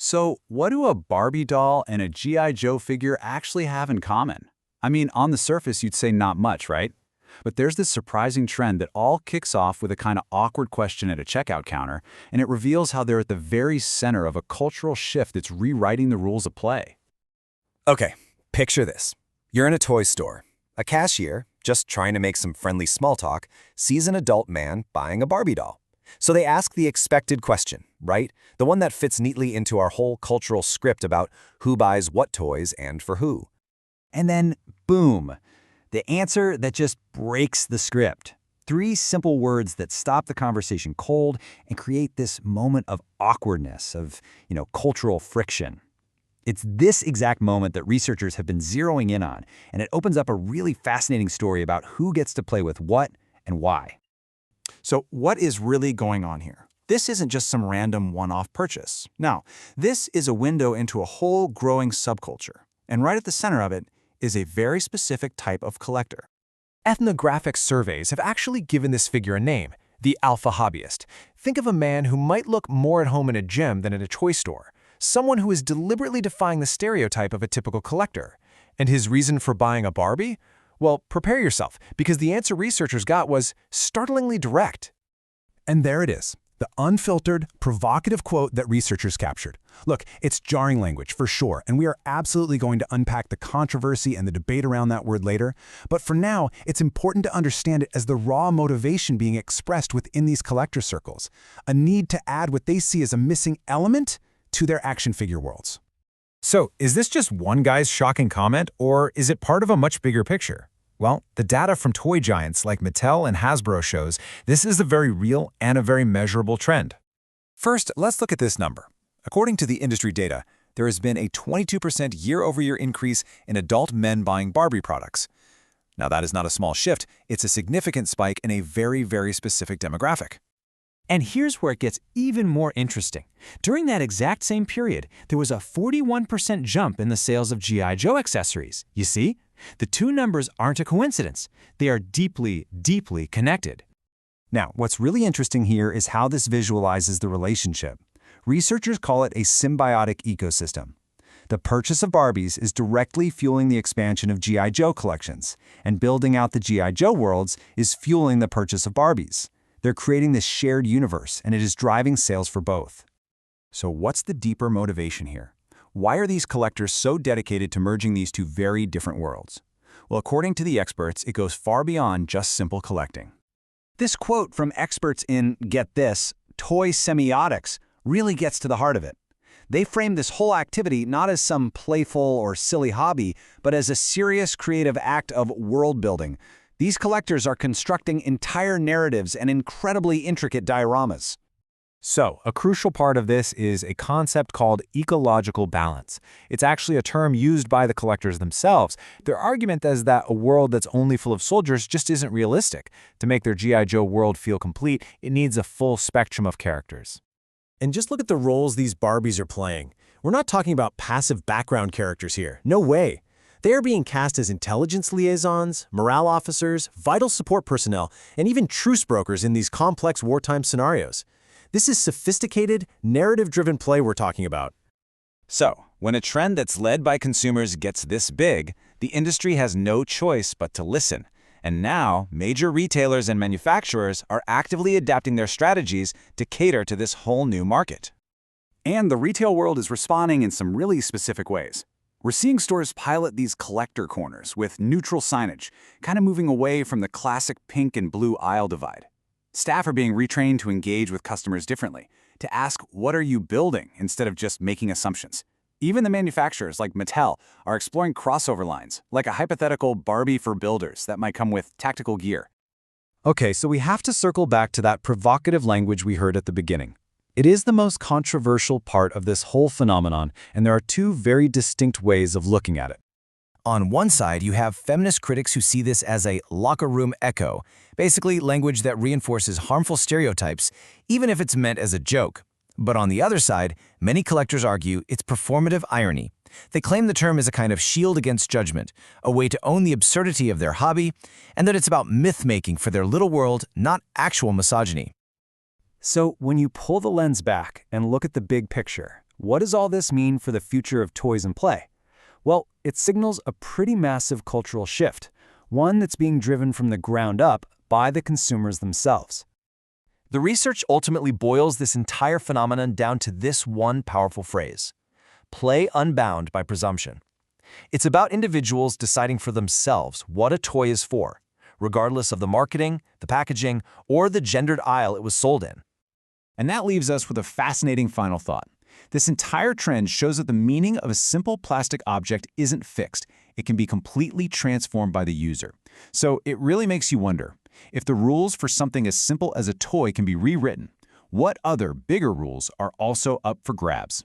So, what do a Barbie doll and a G.I. Joe figure actually have in common? I mean, on the surface, you'd say not much, right? But there's this surprising trend that all kicks off with a kind of awkward question at a checkout counter, and it reveals how they're at the very center of a cultural shift that's rewriting the rules of play. Okay, picture this. You're in a toy store. A cashier, just trying to make some friendly small talk, sees an adult man buying a Barbie doll. So they ask the expected question, right? The one that fits neatly into our whole cultural script about who buys what toys and for who. And then, boom, the answer that just breaks the script. Three simple words that stop the conversation cold and create this moment of awkwardness, of, cultural friction. It's this exact moment that researchers have been zeroing in on, and it opens up a really fascinating story about who gets to play with what and why. So what is really going on here? This isn't just some random one-off purchase. No, this is a window into a whole growing subculture. And right at the center of it is a very specific type of collector. Ethnographic surveys have actually given this figure a name, the alpha hobbyist. Think of a man who might look more at home in a gym than in a toy store, someone who is deliberately defying the stereotype of a typical collector. And his reason for buying a Barbie? Well, prepare yourself, because the answer researchers got was startlingly direct. And there it is, the unfiltered, provocative quote that researchers captured. Look, it's jarring language for sure, and we are absolutely going to unpack the controversy and the debate around that word later. But for now, it's important to understand it as the raw motivation being expressed within these collector circles, a need to add what they see as a missing element to their action figure worlds. So, is this just one guy's shocking comment, or is it part of a much bigger picture? Well, the data from toy giants like Mattel and Hasbro shows this is a very real and a very measurable trend. First, let's look at this number. According to the industry data, there has been a 22% year-over-year increase in adult men buying Barbie products. Now, that is not a small shift. It's a significant spike in a very, very specific demographic. And here's where it gets even more interesting. During that exact same period, there was a 41% jump in the sales of G.I. Joe accessories. You see? The two numbers aren't a coincidence. They are deeply, deeply connected. Now, what's really interesting here is how this visualizes the relationship. Researchers call it a symbiotic ecosystem. The purchase of Barbies is directly fueling the expansion of G.I. Joe collections, and building out the G.I. Joe worlds is fueling the purchase of Barbies. They're creating this shared universe, and it is driving sales for both. So what's the deeper motivation here? Why are these collectors so dedicated to merging these two very different worlds? Well, according to the experts, it goes far beyond just simple collecting. This quote from experts in, get this, toy semiotics really gets to the heart of it. They frame this whole activity not as some playful or silly hobby, but as a serious creative act of world building. These collectors are constructing entire narratives and incredibly intricate dioramas. So, a crucial part of this is a concept called ecological balance. It's actually a term used by the collectors themselves. Their argument is that a world that's only full of soldiers just isn't realistic. To make their G.I. Joe world feel complete, it needs a full spectrum of characters. And just look at the roles these Barbies are playing. We're not talking about passive background characters here. No way. They are being cast as intelligence liaisons, morale officers, vital support personnel, and even truce brokers in these complex wartime scenarios. This is sophisticated, narrative-driven play we're talking about. So, when a trend that's led by consumers gets this big, the industry has no choice but to listen. And now, major retailers and manufacturers are actively adapting their strategies to cater to this whole new market. And the retail world is responding in some really specific ways. We're seeing stores pilot these collector corners with neutral signage, kind of moving away from the classic pink and blue aisle divide. Staff are being retrained to engage with customers differently, to ask, what are you building, instead of just making assumptions. Even the manufacturers, like Mattel, are exploring crossover lines, like a hypothetical Barbie for builders that might come with tactical gear. Okay, so we have to circle back to that provocative language we heard at the beginning. It is the most controversial part of this whole phenomenon, and there are two very distinct ways of looking at it. On one side, you have feminist critics who see this as a locker room echo, basically language that reinforces harmful stereotypes, even if it's meant as a joke. But on the other side, many collectors argue it's performative irony. They claim the term is a kind of shield against judgment, a way to own the absurdity of their hobby, and that it's about myth-making for their little world, not actual misogyny. So when you pull the lens back and look at the big picture, What does all this mean for the future of toys and play? Well, it signals a pretty massive cultural shift, one that's being driven from the ground up by the consumers themselves. The research ultimately boils this entire phenomenon down to this one powerful phrase: play unbound by presumption. It's about individuals deciding for themselves what a toy is for, regardless of the marketing, the packaging, or the gendered aisle it was sold in. And that leaves us with a fascinating final thought. This entire trend shows that the meaning of a simple plastic object isn't fixed. It can be completely transformed by the user. So it really makes you wonder, if the rules for something as simple as a toy can be rewritten, what other bigger rules are also up for grabs?